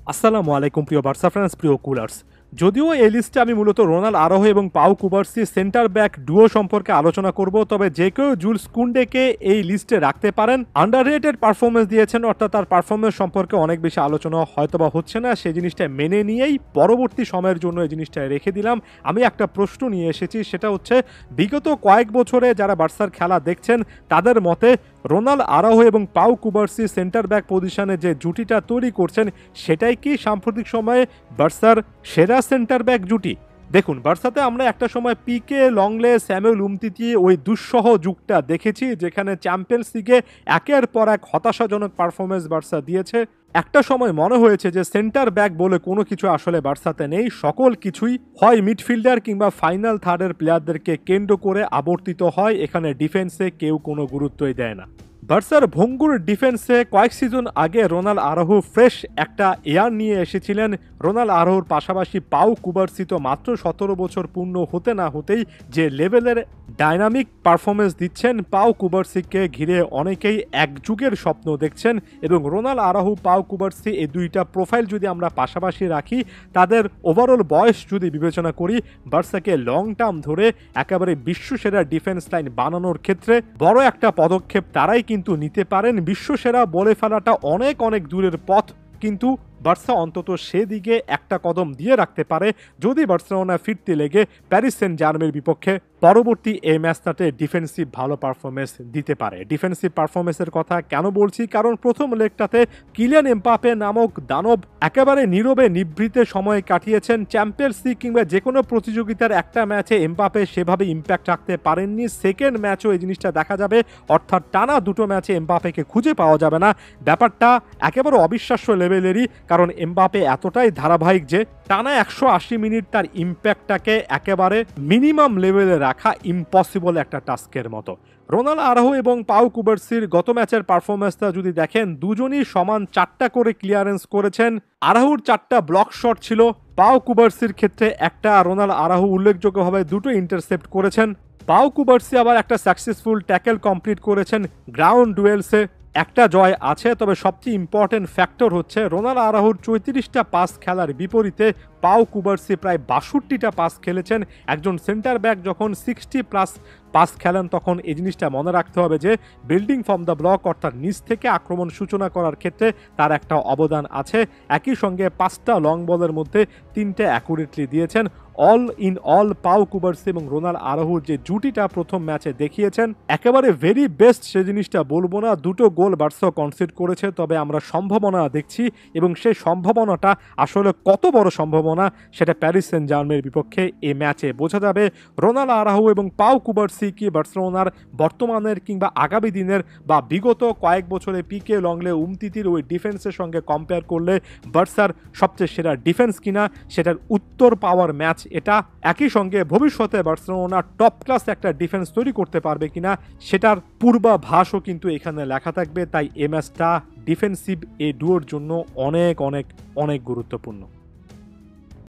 আসসালামু আলাইকুম প্রিয় বার্সা ফ্যান্স, প্রিয় কুলার্স। যদিও এই লিস্টে আমি মূলত রোনাল আরোহো এবং পাউ কুবার্সি সেন্টার ব্যাক ডুও সম্পর্কে আলোচনা করব, তবে যে কেউ জুলস কুন্ডেকে এই লিস্টে রাখতে পারেন। আন্ডাররেটেড পারফরমেন্স দিয়েছেন, অর্থাৎ তার পারফরমেন্স সম্পর্কে অনেক বেশি আলোচনা হয়তোবা হচ্ছে না, সেই জিনিসটা মেনে নিয়েই পরবর্তী সময়ের জন্য এই জিনিসটা রেখে দিলাম। আমি একটা প্রশ্ন নিয়ে এসেছি, সেটা হচ্ছে বিগত কয়েক বছরে যারা বার্সার খেলা দেখছেন তাদের মতে রোনাল আরাউহো এবং পাউ কুবার্সি সেন্টার ব্যাক পজিশনে যে জুটিটা তৈরি করছেন সেটাই কি সাম্প্রতিক সময়ে বার্সার সেরা সেন্টার ব্যাক জুটি? দেখুন, বার্সাতে আমরা একটা সময় পিকে, লংলে, স্যামুয়েল উমতিতি ওই দুঃসহ যুগটা দেখেছি, যেখানে চ্যাম্পিয়ন্স লিগে একের পর এক হতাশাজনক পারফরমেন্স বার্সা দিয়েছে। একটা সময় মনে হয়েছে যে সেন্টার ব্যাক বলে কোনো কিছু আসলে বার্সাতে নেই, সকল কিছুই হয় মিডফিল্ডার কিংবা ফাইনাল থার্ডের প্লেয়ারদেরকে কেন্দ্র করে আবর্তিত হয়, এখানে ডিফেন্সে কেউ কোনো গুরুত্বই দেয় না। বার্সার ভঙ্গুর ডিফেন্সে কয়েক সিজন আগে রোনাল আরাউহো ফ্রেশ একটা এয়ার নিয়ে এসেছিলেন। রোনাল আরাউহোর পাশাপাশি পাউ কুবার্সি তো মাত্র 17 বছর পূর্ণ হতে না হতেই যে লেভেলের ডাইনামিক পারফরমেন্স দিচ্ছেন, পাউ কুবার্সিকে ঘিরে অনেকেই এক যুগের স্বপ্ন দেখছেন। এবং রোনাল আরাউহো, পাউ কুবার্সি এই দুইটা প্রোফাইল যদি আমরা পাশাপাশি রাখি, তাদের ওভারঅল বয়স যদি বিবেচনা করি, বার্সাকে লং টার্ম ধরে একেবারে বিশ্বসেরা ডিফেন্স লাইন বানানোর ক্ষেত্রে বড় একটা পদক্ষেপ তারাই কিন্তু নিতে পারেন। বিশ্বসেরা বলে ফেলাটা অনেক অনেক দূরের পথ, কিন্তু বার্সা অন্তত সেদিকে একটা কদম দিয়ে রাখতে পারে যদি বার্সেলোনা ফিরতে লেগে প্যারিস সেন্ট জার্মের বিপক্ষে পরবর্তী এই ম্যাচটাতে ডিফেন্সিভ ভালো পারফরমেন্স দিতে পারে। ডিফেন্সিভ পারফরমেন্সের কথা কেন বলছি? কারণ প্রথম লেগটাতে কিলিয়ান এমবাপে নামক দানব একেবারে নীরবে নিভৃতে সময় কাটিয়েছেন। চ্যাম্পিয়ন্স লিগ কিংবা যে কোনো প্রতিযোগিতার একটা ম্যাচে এমবাপে সেভাবে ইম্প্যাক্ট রাখতে পারেননি। সেকেন্ড ম্যাচও এই জিনিসটা দেখা যাবে, অর্থাৎ টানা দুটো ম্যাচে এমবাপেকে খুঁজে পাওয়া যাবে না। ব্যাপারটা একেবারে অবিশ্বাস্য লেভেলেরই, কারণ এমবাপে এতটাই ধারাবাহিক যে টানা 180 মিনিট তার ইম্প্যাক্টটাকে একেবারে মিনিমাম লেভেলে রাখা ইম্পসিবল একটা টাস্কের মতো। রোনাল আরাউহো এবং পাউ কুবার্সির গত ম্যাচের পারফরমেন্সটা যদি দেখেন, দুজনই সমান 4টা করে ক্লিয়ারেন্স করেছেন। আরাউহোর 4টা ব্লক শট ছিল, পাউ কুবার্সির ক্ষেত্রে একটা। রোনাল আরাউহো উল্লেখযোগ্যভাবে দুটো ইন্টারসেপ্ট করেছেন। পাউ কুবার্সি আবার একটা সাকসেসফুল ট্যাকেল কমপ্লিট করেছেন। গ্রাউন্ড ডুয়েলসে একটা জয় আছে, তবে সবচেয়ে ইম্পর্টেন্ট ফ্যাক্টর হচ্ছে রোনাল আরাউহোর 34টা পাস খেলার বিপরীতে পাউ কুবার্সি প্রায় 62টা পাস খেলেছেন। একজন সেন্টার ব্যাক যখন 60+ পাস খেলেন, তখন এই জিনিসটা মনে রাখতে হবে যে বিল্ডিং ফ্রম দ্য ব্লক, অর্থাৎ নিচ থেকে আক্রমণ সূচনা করার ক্ষেত্রে তার একটা অবদান আছে। একই সঙ্গে 5টা লং বলের মধ্যে 3টে অ্যাকুরেটলি দিয়েছেন। All in all pav Cubarsi এবং রোনাল আরাউহোর যে জুটিটা প্রথম ম্যাচে দেখিয়েছেন, একেবারে ভেরি বেস্ট সে জিনিসটা বলবো না। দুটো গোল বার্সা কনসিড করেছে, তবে আমরা সম্ভাবনা দেখছি, এবং সেই সম্ভাবনাটা আসলে কত বড় সম্ভাবনা সেটা প্যারিস সেন্ট জার্মের বিপক্ষে এই ম্যাচে বোঝা যাবে। রোনাল আরাউহো এবং পাউ কুবার্সি কি বার্সেলোনার বর্তমানের কিংবা আগামী দিনের বা বিগত কয়েক বছরে পিকে, লংলে, উমতিতির ওই ডিফেন্সের সঙ্গে কম্পেয়ার করলে বার্সার সবচেয়ে সেরা ডিফেন্স কিনা, সেটার উত্তর পাওয়ার ম্যাচ এটা। একই সঙ্গে ভবিষ্যতে বার্সেলোনা টপ ক্লাস একটা ডিফেন্স তৈরি করতে পারবে কিনা, সেটার পূর্বাভাসও কিন্তু এখানে লেখা থাকবে। তাই এই ম্যাচটা ডিফেন্সিভ এই ডুয়োর জন্য অনেক অনেক অনেক গুরুত্বপূর্ণ।